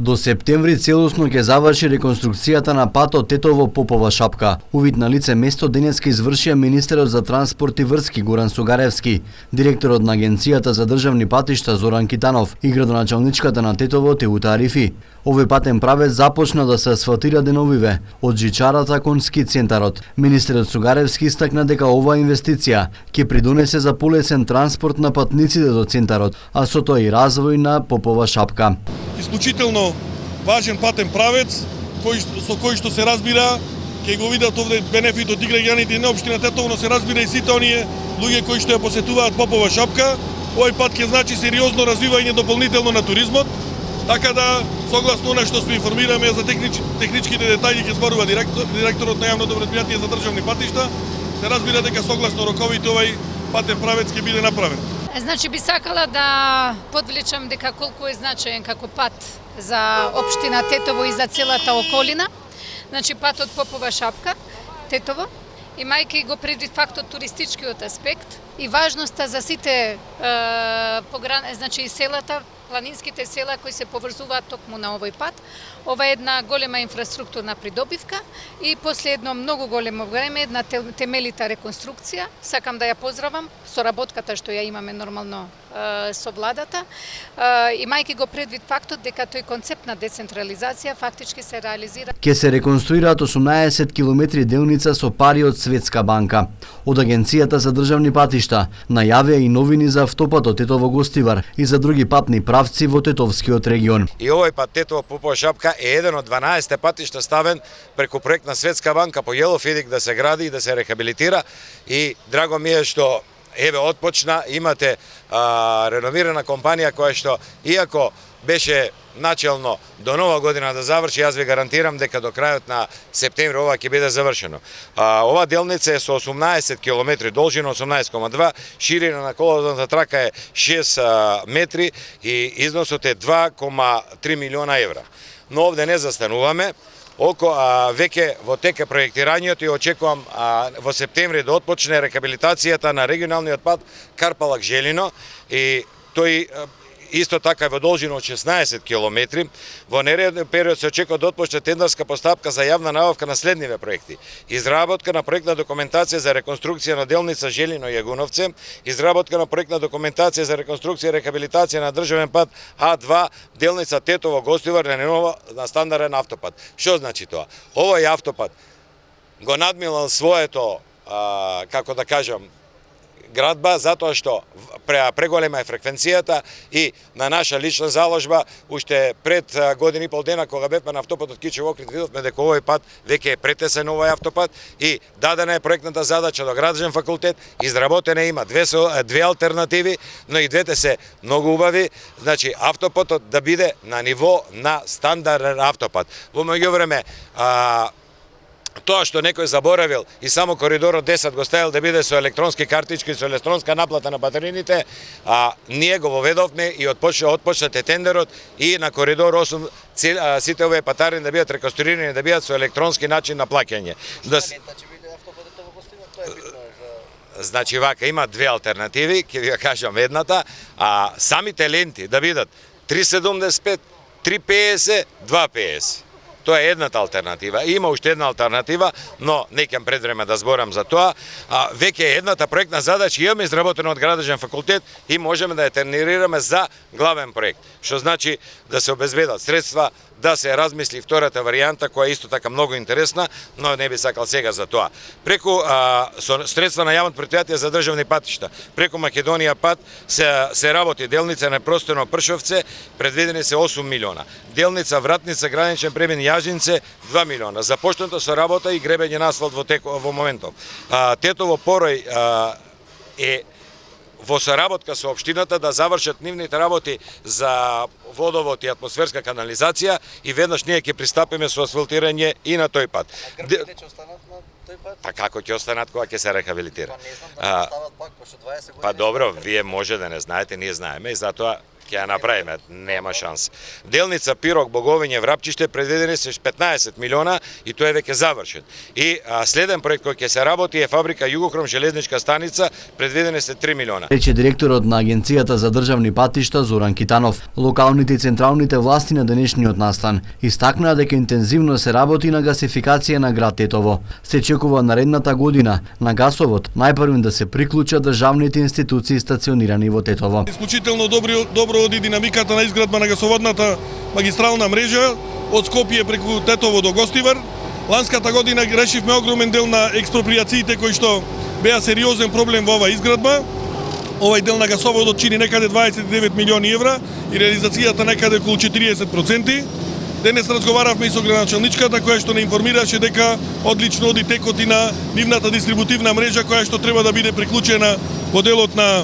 До септември целосно ќе заврши реконструкцијата на патот Тетово-Попова Шапка. Увид на лице место денеска извршија министерот за транспорт и врски Горан Сугаревски, директорот на Агенцијата за државни патишта Зоран Китанов и градоначалничката на Тетово Теута Арифи. Овој патен правец започна да се асфалтира деновиве од жичарата кон ски центарот. Министерот Сугаревски истакна дека оваа инвестиција ќе придонесе за полесен транспорт на патниците до центарот, а со тоа и развој на Попова Шапка. Исклучително важен патен правец со кој што се разбира ќе го видат овде бенефитот и граѓаните на општина Тетово, но се разбира и сите оние луѓе кои што ја посетуваат Попова Шапка. Овој пат ќе значи сериозно развивање дополнително на туризмот, така да согласно она што сме информираме за техничките детајли ќе зборува директорот на јавното претпријатие за државни патишта, се разбира дека согласно роковите овој патен правец ќе биде направен. Значи би сакала да подвлечам дека колку е значаен како пат за општина Тетово и за целата околина. Значи патот Попова Шапка, Тетово, имајќи го предвид фактот туристичкиот аспект и важноста за сите значи и селата, планинските села кои се поврзуваат токму на овој пат. Ова е една голема инфраструктурна придобивка и после едно многу големо време, една темелита реконструкција. Сакам да ја поздравам соработката што ја имаме нормално со владата, имајќи го предвид фактот дека тој концепт на децентрализација фактички се реализира. Ке се реконструираат 18 километри делница со пари од Светска банка. Од Агенцијата за државни патишта најавија и новини за автопатот Тетово-Гостивар и за други патни правци во Тетовскиот регион. И овој пат Тетово-Попова Шапка е еден од 12 патишта ставен преку проект на Светска банка по Јелофидик да се гради и да се рехабилитира, и драго ми е што еве отпочна, имате реномирана компанија која што иако беше начелно до нова година да заврши, јас ви гарантирам дека до крајот на септември ова ќе биде завршено. Ова делница е со 18 км должина, 18,2, ширина на колозната трака е 6 метри и износот е 2,3 милиона евра. Но овде не застануваме. Веќе во тека проектирањето и очекувам во септември да отпочне рехабилитацијата на регионалниот пат Карпалак-Желино, и тој исто така е во должина од 16 км. Во нереден период се очекува да отпочне тендерска постапка за јавна набавка на следниве проекти: изработка на проектна документација за реконструкција на делница Желино-Јагуновце, изработка на проектна документација за реконструкција и рехабилитација на државен пат А2 делница Тетово-Гостивар на стандарден автопат. Што значи тоа? Овој автопат го надмилал своето, како да кажам, градба, затоа што преголема е фреквенцијата, и на наша лична заложба уште пред година и пол дена кога бевме на автопатот Кичево-Охрид, видовме дека овој пат веќе е претесен овој автопат и дадена е проектната задача до градежен факултет, изработена има две алтернативи, но и двете се многу убави. Значи автопатот да биде на ниво на стандарден автопат. Во меѓувреме тоа што некој заборавил и само коридорот 10 го ставил да биде со електронски картички, со електронска наплата на батерините, ние го воведовме и отпочнате тендерот и на коридор 8 сите овие патари да бидат реконструирани, да бидат со електронски начин на плаќање. Значи вака, има две алтернативи, ќе ви ја кажам едната, самите ленти да бидат 3,75, 3,50, 2,50. Тоа е едната алтернатива. Има уште една алтернатива, но не ќе пред време да зборам за тоа. Веќе едната проектна задача имаме изработена од градежен факултет и можеме да ја терминираме за главен проект. Што значи да се обезбедат средства, да се размисли втората варијанта, која е исто така многу интересна, но не би сакал сега за тоа. Преку со средства на јавното претпријатие за државни патишта, преку Македонија пат се работи делница на Простено Пршовце, предвидени се 8 милиона. Делница Вратница граничен премин Јажинце 2 милиона. Започнато со работа и гребење на асфалт во моментов. Тетово Порој е во соработка со општината да завршат нивните работи за водовод и атмосферска канализација, и веднаш ние ќе пристапиме со асфалтирање и на тој пат. Грбите ќе останат на тој пат? Па како ќе останат кога ќе се рехабилитира? Па не знам дали стават пак, пошто 20 години. Па добро, вие може да не знаете, ние знаеме и затоа ќе ја направиме, нема шанс. Делница Пирок Боговиње Врапчиште предвидени се 15 милиона и тој е веќе завршен. И следен проект кој ќе се работи е фабрика Југохром железничка станица, предвидени се 3 милиона. Рече директорот на Агенцијата за државни патишта Зоран Китанов. Локалните и централните власти на денешниот настан истакнаа дека интензивно се работи на гасификација на град Тетово. Се очекува наредната година на гасовод најпрвен да се приклучат државните институции стационирани во Тетово. Исклучително добро оди динамиката на изградба на гасоводната магистрална мрежа од Скопје преку Тетово до Гостивар. Ланската година решивме огромен дел на експроприациите кои што беа сериозен проблем во оваа изградба. Овај дел на гасоводот чини некаде 29 милиони евра и реализацијата некаде околу 40%. Денес разговаравме и со градоначалничката која што не информираше дека одлично оди текот и на нивната дистрибутивна мрежа која што треба да биде приклучена во делот на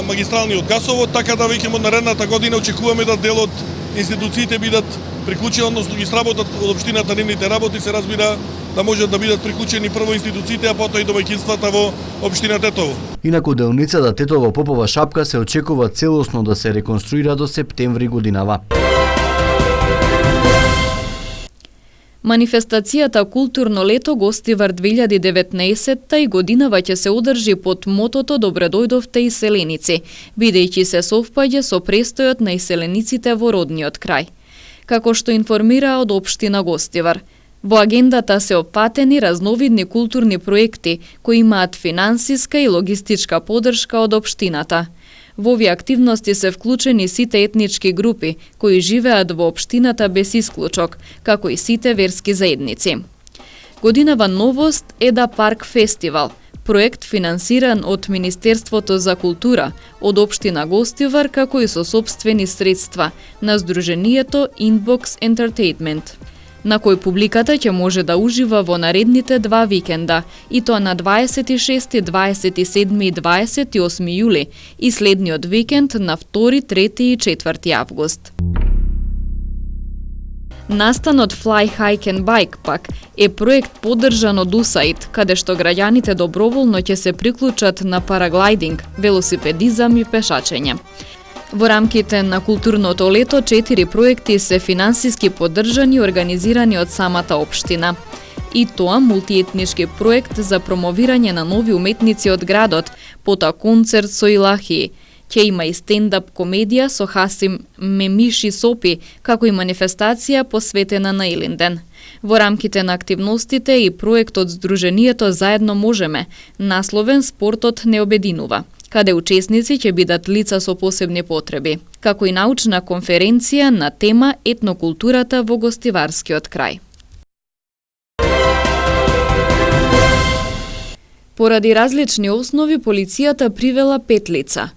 магистралниот гасовод, така да веќе од наредната година очекуваме да дел од институциите бидат приклучени, односно ги сработат од општината нивните работи, се разбира да можат да бидат приклучени прво институциите, а потоа и домаќинствата во општина Тетово. Инаку делницата Тетово Попова Шапка се очекува целосно да се реконструира до септември годинава. Манифестацијата Културно лето Гостивар 2019 и годинава ќе се одржи под мотото Добре дојдовте иселеници, бидејќи се совпаѓа со престојот на иселениците во родниот крај. Како што информираа од општина Гостивар, во агендата се опфатени разновидни културни проекти кои имаат финансиска и логистичка поддршка од општината. Во овие активности се вклучени сите етнички групи кои живеат во општината без исклучок, како и сите верски заедници. Годинава новост е да Парк Фестивал, проект финансиран од Министерството за култура, од општина Гостивар, како и со сопствени средства на Сдруженијето Inbox Entertainment, на кој публиката ќе може да ужива во наредните 2 викенда, и тоа на 26, 27 и 28 јули и следниот викенд на 2, 3 и 4 август. Настанот Fly Hike and Bike пак е проект поддржан од USAID, каде што граѓаните доброволно ќе се приклучат на параглайдинг, велосипедизам и пешачење. Во рамките на културното лето 4 проекти се финансиски поддржани и организирани од самата општина. И тоа мултиетнички проект за промовирање на нови уметници од градот, потоа концерт со Илахи. Ќе има и стендап комедија со Хасим Мемиши Сопи, како и манифестација посветена на Илинден. Во рамките на активностите и проектот Сдруженијето Заедно можеме, насловен Спортот не обединува, каде учесници ќе бидат лица со посебни потреби, како и научна конференција на тема етнокултурата во Гостиварскиот крај. Поради различни основи, полицијата привела 5 лица.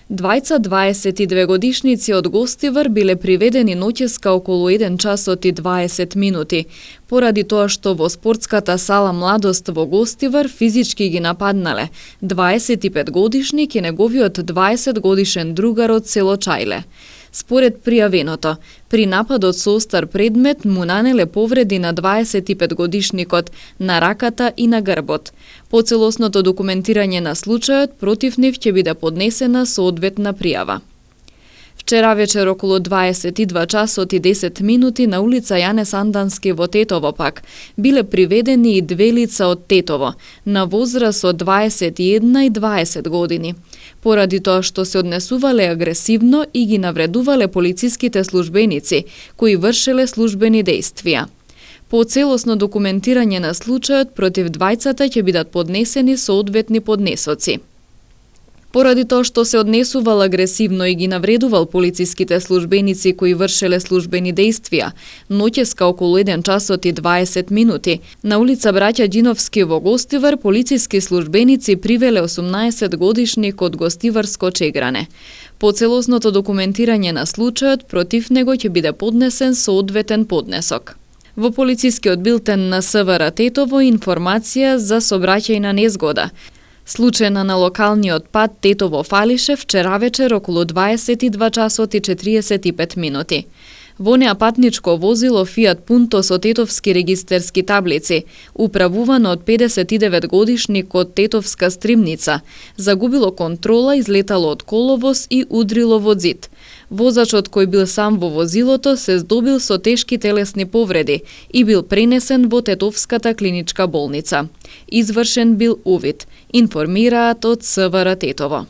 Двајца 22 годишници од Гостивар биле приведени ноќеска околу 1 часот и 20 минути, поради тоа што во спортската сала Младост во Гостивар физички ги нападнале 25 годишник и неговиот 20 годишен другар од село Чајле. Според пријавеното, при нападот со остар предмет му нанеле повреди на 25 годишникот на раката и на грбот. По целосното документирање на случајот, против нив ќе биде поднесена соодветна пријава. Вчера вечер околу 22 часот и 10 минути на улица Јане Сандански во Тетово пак биле приведени и 2 лица од Тетово, на возраст од 21 и 20 години, поради тоа што се однесувале агресивно и ги навредувале полициските службеници кои вршеле службени дејствија. По целосно документирање на случајот, против двајцата ќе бидат поднесени соодветни поднесоци. Поради тоа што се однесувал агресивно и ги навредувал полициските службеници кои вршеле службени дејствија, ноќеска околу 1 часот и 20 минути, на улица Браќа Џиновски во Гостивар полициски службеници привеле 18 годишник од Гостиварско Чегране. По целосното документирање на случајот, против него ќе биде поднесен соодветен поднесок. Во полицискиот билтен на СВР Тетово информација за сообраќајна незгода, случајна на локалниот пат Тетово-Фалише вчера вечер околу 22 часот и 45 минути. Во неа патничко возило Fiat Punto со тетовски регистерски таблици, управувано од 59 годишник од Тетовска Стримница, загубило контрола, излетало од коловоз и удрило во зид. Возачот кој бил сам во возилото се здобил со тешки телесни повреди и бил пренесен во Тетовската клиничка болница. Извршен бил увид, информираат од СВР Тетово.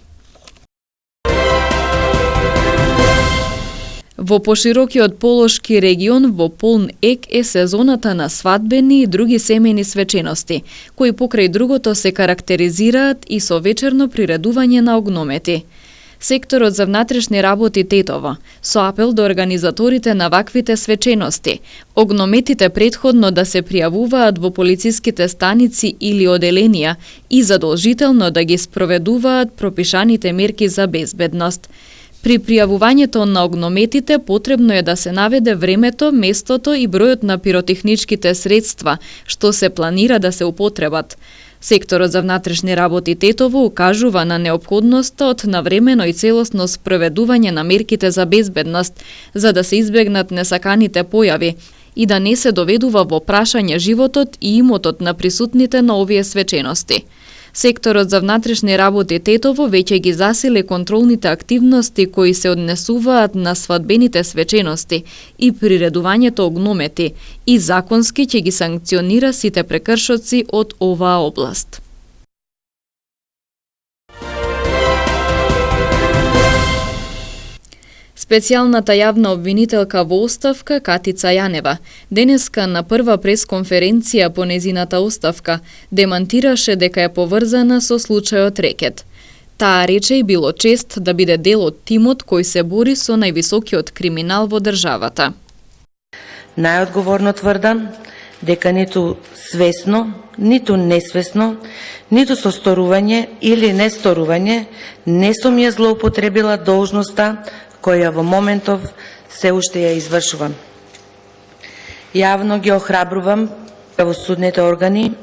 Во поширокиот Полошки регион во полн ек е сезоната на свадбени и други семејни свечености, кои покрај другото се карактеризираат и со вечерно приредување на огномети. Секторот за внатрешни работи Тетово, со апел до организаторите на ваквите свечености, огнометите претходно да се пријавуваат во полициските станици или оделенија и задолжително да ги спроведуваат пропишаните мерки за безбедност. При пријавувањето на огнометите потребно е да се наведе времето, местото и бројот на пиротехничките средства, што се планира да се употребат. Секторот за внатрешни работи Тетово укажува на неопходноста од навремено и целосно спроведување на мерките за безбедност, за да се избегнат несаканите појави и да не се доведува во прашање животот и имотот на присутните на овие свечености. Секторот за внатрешни работи Тетово веќе ги засили контролните активности кои се однесуваат на свадбените свечености и приредувањето огномети и законски ќе ги санкционира сите прекршоци од оваа област. Специјалната јавна обвинителка во оставка Катица Јанева денеска на прва пресконференција по незината оставка демантираше дека е поврзана со случајот Рекет. Таа рече и било чест да биде дел од тимот кој се бори со највисокиот криминал во државата. Најодговорно тврдам дека ниту свесно, ниту несвесно, ниту со сторување или несторување не сум ја злоупотребила должноста која во моментов се уште ја извршувам. Јавно ги охрабрувам правосудните органи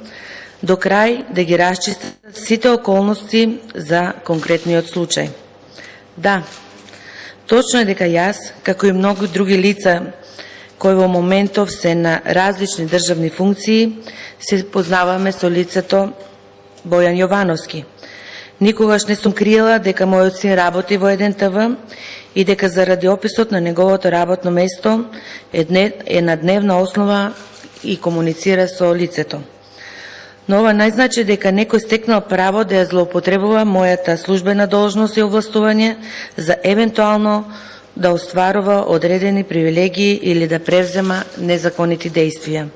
до крај да ги расчистат сите околности за конкретниот случај. Да, точно е дека јас, како и многу други лица кои во моментов се на различни државни функции, се познаваме со лицето Бојан Јовановски. Никогаш не сум криела дека мојот син работи во 1ТВ и дека заради описот на неговото работно место е на дневна основа и комуницира со лицето. Но ова не значи дека некој стекнал право да ја злоупотребува мојата службена должност и овластување за евентуално да остварува одредени привилегии или да превзема незаконити действија.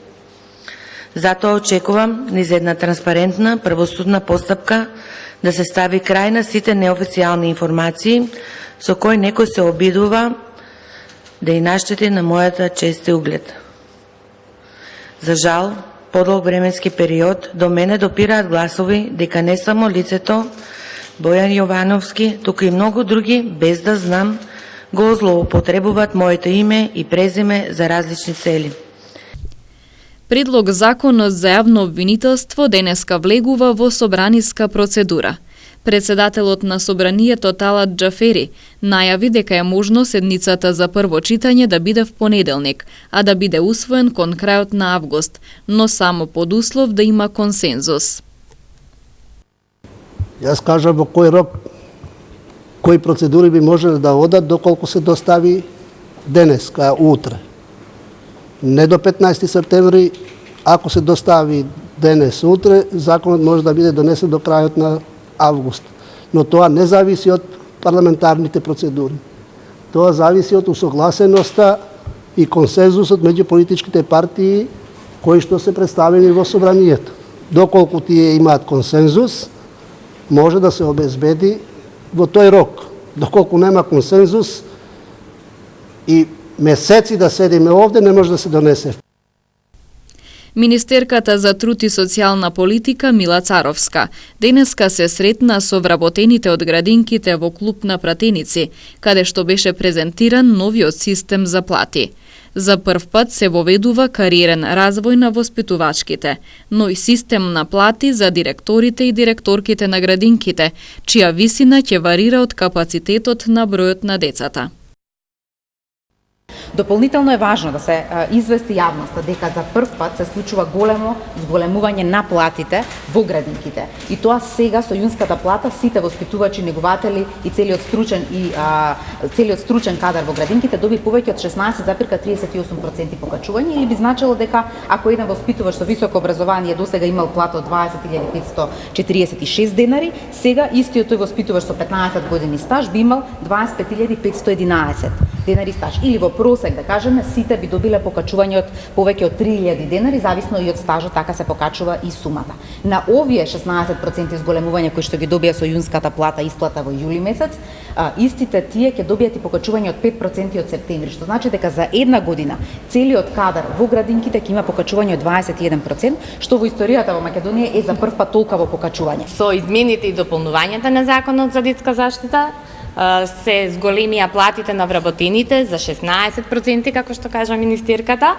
Затоа очекувам низ една транспарентна правосудна постапка да се стави крај на сите неофицијални информации со кои некој се обидува да и наштети на мојата чест и углед. За жал, подолг временски период до мене допираат гласови дека не само лицето Бојан Јовановски, туку и многу други, без да знам, го злоупотребуваат моето име и презиме за различни цели. Предлог законот за јавно обвинителство денеска влегува во собраниска процедура. Председателот на собранието Талат Џафери најави дека е можно седницата за прво читање да биде в понеделник, а да биде усвоен кон крајот на август, но само под услов да има консензус. Јас кажам во кој рок, кои процедури би можеле да одат доколку се достави денеска, утре. Не до 15 септември, ако се достави денес, утре, законот може да биде донесен до крајот на август. Но тоа не зависи од парламентарните процедури. Тоа зависи од усогласеноста и консензусот меѓу политичките партии кои што се представени во собранието. Доколку тие имаат консензус, може да се обезбеди во тој рок. Доколку нема консензус и месеци да седиме овде, не може да се донесе. Министерката за труд и социјална политика Мила Царовска денеска се сретна со вработените од градинките во клуб на пратеници, каде што беше презентиран новиот систем за плати. За прв пат се воведува кариерен развој на воспитувачките, но и систем на плати за директорите и директорките на градинките, чија висина ќе варира од капацитетот на бројот на децата. Дополнително е важно да се извести јавноста дека за прв пат се случува големо зголемување на платите во градинките. И тоа сега со јунската плата сите воспитувачи, негователи и целиот стручен кадар во градинките доби повеќе од 16,38% покачување, или би значило дека ако еден воспитувач со високо образование досега имал плата од 20.546 денари, сега истиот тој воспитувач со 15 години стаж би имал 25.511 денари стаж, или во просек да кажеме сите би добиле покачување од повеќе од 3000 денари, зависно и од стажот, така се покачува и сумата. На овие 16% зголемување кои што ги добија со јунската плата исплата во јули месец, истите тие ќе добијат и покачување од 5% од септември, што значи дека за една година целиот кадар во градинките ќе има покачување од 21%, што во историјата во Македонија е за прв пат толкаво покачување. Со измените и дополнувањата на Законот за детска заштита се зголемија платите на вработените за 16%, како што кажа министерката.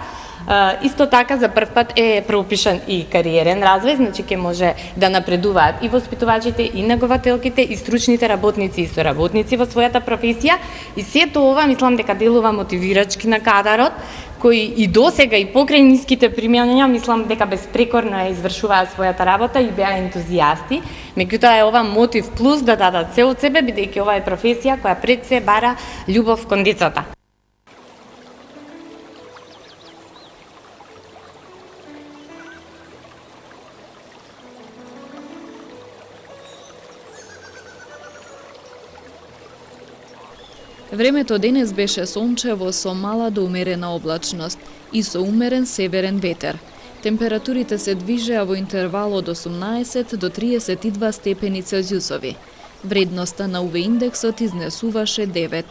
Исто така за прв пат е пропишан и кариерен развој, значи ќе може да напредуваат и воспитувачите, и негователките, и стручните работници и соработници во својата професија. И сето ова мислам дека делува мотивирачки на кадарот, кои и досега и покрај ниските примања, мислам дека безпрекорно ја извршуваа својата работа и беа ентузијасти. Меѓутоа е ова мотив плюс да дадат се од себе, бидејќи ова е професија која пред се бара љубов кон децата. Времето денес беше сончево со мала до умерена облачност и со умерен северен ветер. Температурите се движеа во интервал од 18 до 32 степени Целзиусови. Вредноста на УВ индексот изнесуваше 9.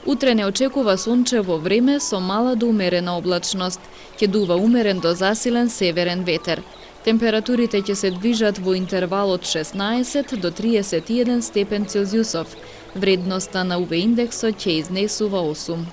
Утре не очекува сончево време со мала до умерена облачност. Ќе дува умерен до засилен северен ветер. Температурите ќе се движат во интервал од 16 до 31 степен Целзиусов. Вредноста на УВ индексот ќе изнесува 8.